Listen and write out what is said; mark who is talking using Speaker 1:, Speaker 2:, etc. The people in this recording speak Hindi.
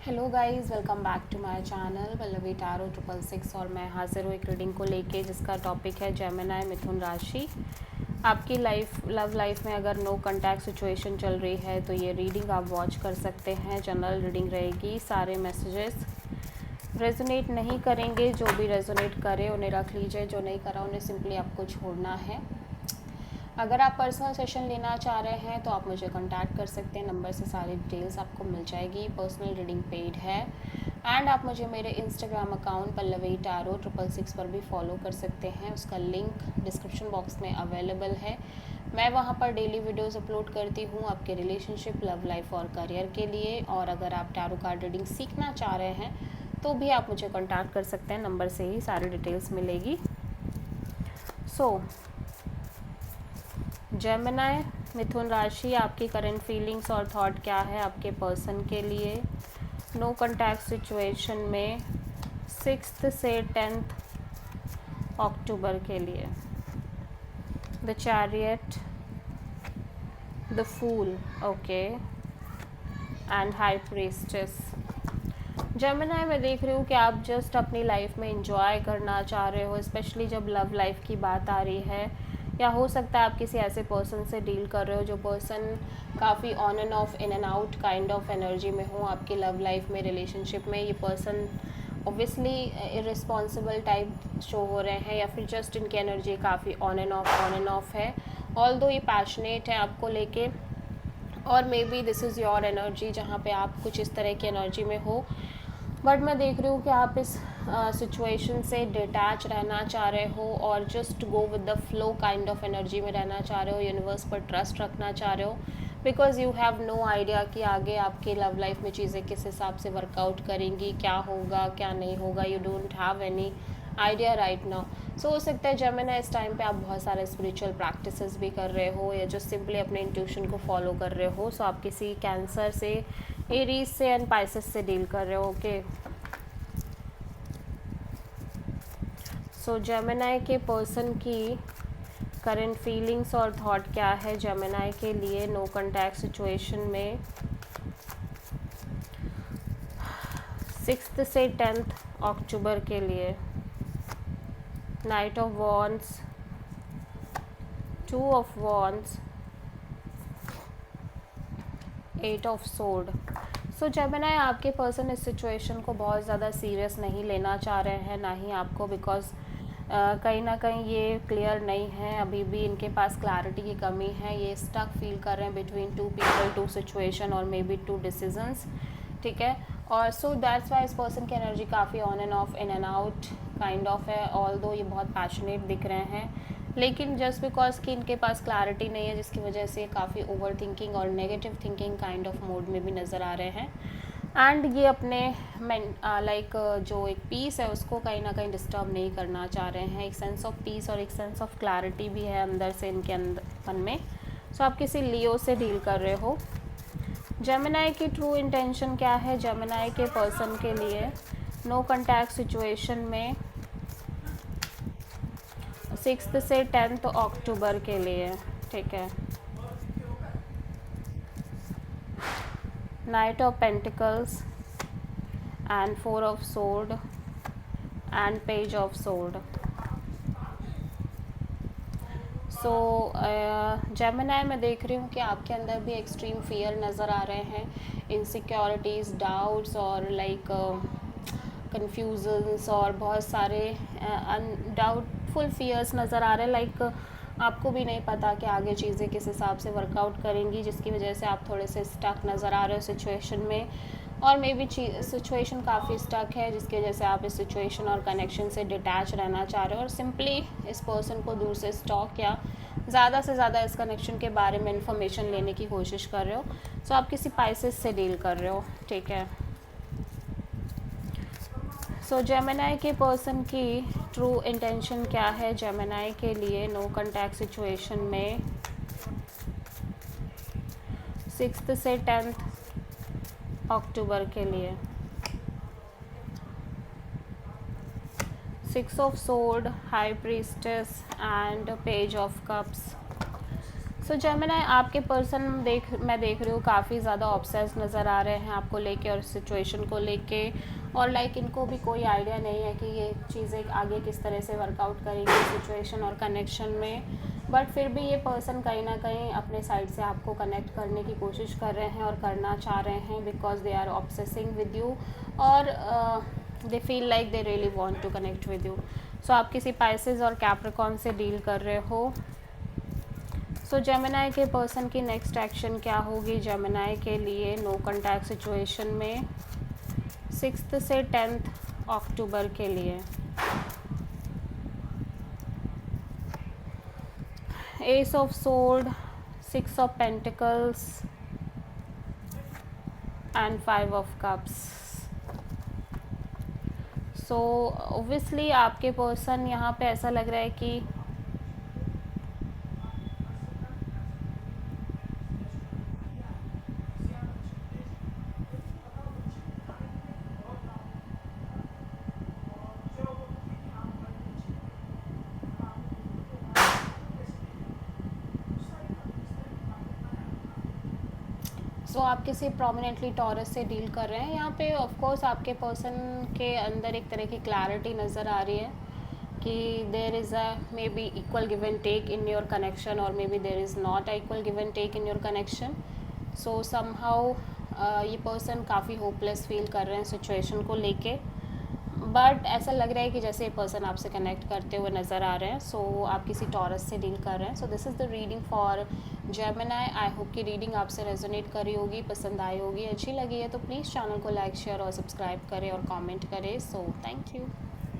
Speaker 1: Hello guys, welcome back to my channel Pallavi tarot 666 और मैं हाजिर हूँ एक रीडिंग को लेके जिसका टॉपिक है जेमिनी मिथुन राशि। आपकी लव लाइफ में अगर नो कांटेक्ट सिचुएशन चल रही है तो ये रीडिंग आप वॉच कर सकते हैं। जनरल रीडिंग रहेगी। सारे मैसेजेस रेजोनेट नहीं करेंगे। जो भी रेजोनेट करे उन्हें रख लीजिए, जो नहीं करा उन्हें सिंपली आपको छोड़ना है। अगर आप पर्सनल सेशन लेना चाह रहे हैं तो आप मुझे कांटेक्ट कर सकते हैं। नंबर से सारी डिटेल्स आपको मिल जाएगी। पर्सनल रीडिंग पेड है एंड आप मुझे मेरे इंस्टाग्राम अकाउंट पल्लवी टारो 666 पर भी फॉलो कर सकते हैं। उसका लिंक डिस्क्रिप्शन बॉक्स में अवेलेबल है। मैं वहाँ पर डेली वीडियोस अपलोड करती हूँ आपके रिलेशनशिप, लव लाइफ और करियर के लिए। और अगर आप टैरो कार्ड रीडिंग सीखना चाह रहे हैं तो भी आप मुझे कॉन्टैक्ट कर सकते हैं। नंबर से ही सारी डिटेल्स मिलेगी। जेमिनी मिथुन राशि, आपकी करंट फीलिंग्स और थॉट क्या है आपके पर्सन के लिए नो कांटेक्ट सिचुएशन में 6 से 10 अक्टूबर के लिए। The chariot, the fool, okay, and high priestess. Gemini मैं देख रही हूँ कि आप जस्ट अपनी लाइफ में इंजॉय करना चाह रहे हो, स्पेशली जब लव लाइफ की बात आ रही है। या हो सकता है आप किसी ऐसे पर्सन से डील कर रहे हो जो पर्सन काफ़ी on end of, in and out kind of energy में हो आपकी लव लाइफ में, रिलेशनशिप में। ये person obviously irresponsible type show हो रहे हैं या फिर जस्ट इनकी एनर्जी काफ़ी ऑन एंड ऑफ है। ऑल्दो ये पैशनेट है आपको लेके, और may be this is your energy जहाँ पे आप कुछ इस तरह की एनर्जी में हो। बट मैं देख रही हूँ कि आप इस सिचुएशन से डिटैच रहना चाह रहे हो और just go with the flow kind of energy में रहना चाह रहे हो। यूनिवर्स पर ट्रस्ट रखना चाह रहे हो because you have no idea कि आगे आपकी लव लाइफ में चीज़ें किस हिसाब से वर्कआउट करेंगी, क्या होगा क्या नहीं होगा। You don't have any idea right now. So हो सकता है जेमिनी इस टाइम पे आप बहुत सारे स्पिरिचुअल प्रैक्टिसेस भी कर रहे हो या जो सिंपली अपने इंट्यूशन को फॉलो कर रहे हो। सो आप किसी कैंसर से, एरीज से एंड पाइसेस से डील कर रहे हो। ओके, सो जेमिनी के पर्सन की करंट फीलिंग्स और थॉट क्या है जेमिनी के लिए नो कांटेक्ट सिचुएशन में 6 से 10 अक्टूबर के लिए। Night of wands, 2 of wands, 8 of sword. So Gemini आपके पर्सन इस सिचुएशन को बहुत ज़्यादा सीरियस नहीं लेना चाह रहे हैं, ना ही आपको, बिकॉज कहीं ना कहीं ये क्लियर नहीं है। अभी भी इनके पास क्लैरिटी की कमी है। ये स्टक फील कर रहे हैं बिटवीन 2 पीपल, 2 सिचुएशन और मे बी 2 डिसीजंस। ठीक है, और सो दैट्स वाई इस पर्सन की एनर्जी काफ़ी on end of, in and out kind of है। ऑल दो ये बहुत पैशनेट दिख रहे हैं, लेकिन जस्ट बिकॉज कि इनके पास क्लैरिटी नहीं है जिसकी वजह से काफ़ी ओवर थिंकिंग और negative thinking kind of mode में भी नज़र आ रहे हैं। एंड ये अपने लाइक जो एक पीस है उसको कहीं ना कहीं डिस्टर्ब नहीं करना चाह रहे हैं। एक सेंस ऑफ पीस और एक सेंस ऑफ क्लैरिटी भी है अंदर से इनके अंदर मन में। सो आप किसी लियो से डील कर रहे हो। जेमिनी की ट्रू इंटेंशन क्या है जेमिनी के पर्सन के लिए नो कांटेक्ट सिचुएशन में 6 से 10 अक्टूबर के लिए। ठीक है, night of pentacles and 4 of sword and page of sword. So Gemini मैं देख रही हूँ कि आपके अंदर भी एक्सट्रीम फियर नज़र आ रहे हैं। इनसिक्योरिटीज़, डाउट्स और लाइक कन्फ्यूजन्स और बहुत सारे डाउटफुल फियर्स नज़र आ रहे हैं। लाइक आपको भी नहीं पता कि आगे चीज़ें किस हिसाब से वर्कआउट करेंगी, जिसकी वजह से आप थोड़े से स्टक नज़र आ रहे हो सिचुएशन में। और मे बी सिचुएशन काफ़ी स्टक है जिसकी वजह से आप इस सिचुएशन और कनेक्शन से डिटैच रहना चाह रहे हो और सिंपली इस पर्सन को दूर से स्टॉक या ज़्यादा से ज़्यादा इस कनेक्शन के बारे में इंफॉर्मेशन लेने की कोशिश कर रहे हो। सो आप किसी पाइसेस से डील कर रहे हो। ठीक है, सो जेमिनी के पर्सन की ट्रू इंटेंशन क्या है जेमिनी के लिए नो कांटेक्ट सिचुएशन में 6 से 10 अक्टूबर के लिए। 6 of sword, high priestess and page of cups. So Gemini, आपके पर्सन मैं देख रही हूँ काफ़ी ज़्यादा ऑब्सेस्ड नज़र आ रहे हैं आपको लेके और सिचुएशन को लेके, और लाइक इनको भी कोई आइडिया नहीं है कि ये चीज़ें आगे किस तरह से वर्कआउट करेंगी सिचुएशन और कनेक्शन में। बट फिर भी ये पर्सन कहीं ना कहीं अपने साइड से आपको कनेक्ट करने की कोशिश कर रहे हैं और करना चाह रहे हैं, because they are obsessing with you, और they feel like they really want to connect with you. So आप किसी पाइसेस और कैप्रिकॉर्न से डील कर रहे हो। सो जेमिनी के पर्सन की नेक्स्ट एक्शन क्या होगी जेमिनी के लिए नो कॉन्टैक्ट सिचुएशन में 6 से 10 अक्टूबर के लिए? S of sword, 6 of pentacles and 5 of cups. So obviously आपके पर्सन यहाँ पे ऐसा लग रहा है कि आप किसी प्रोमिनेंटली टॉरस से डील कर रहे हैं। यहाँ पे ऑफ कोर्स आपके पर्सन के अंदर एक तरह की क्लैरिटी नज़र आ रही है कि there is a maybe equal give and take in your connection, और maybe there is not a equal give and take in your connection. So somehow ये पर्सन काफ़ी होपलेस फील कर रहे हैं सिचुएशन को लेके, बट ऐसा लग रहा है कि जैसे ये पर्सन आपसे कनेक्ट करते हुए नज़र आ रहे हैं। सो आप किसी टॉरस से डील कर रहे हैं। So this is the reading for Gemini. I hope कि रीडिंग आपसे रेजोनेट करी होगी, पसंद आई होगी, अच्छी लगी है तो प्लीज़ चैनल को लाइक शेयर और सब्सक्राइब करें और कमेंट करें। So thank you.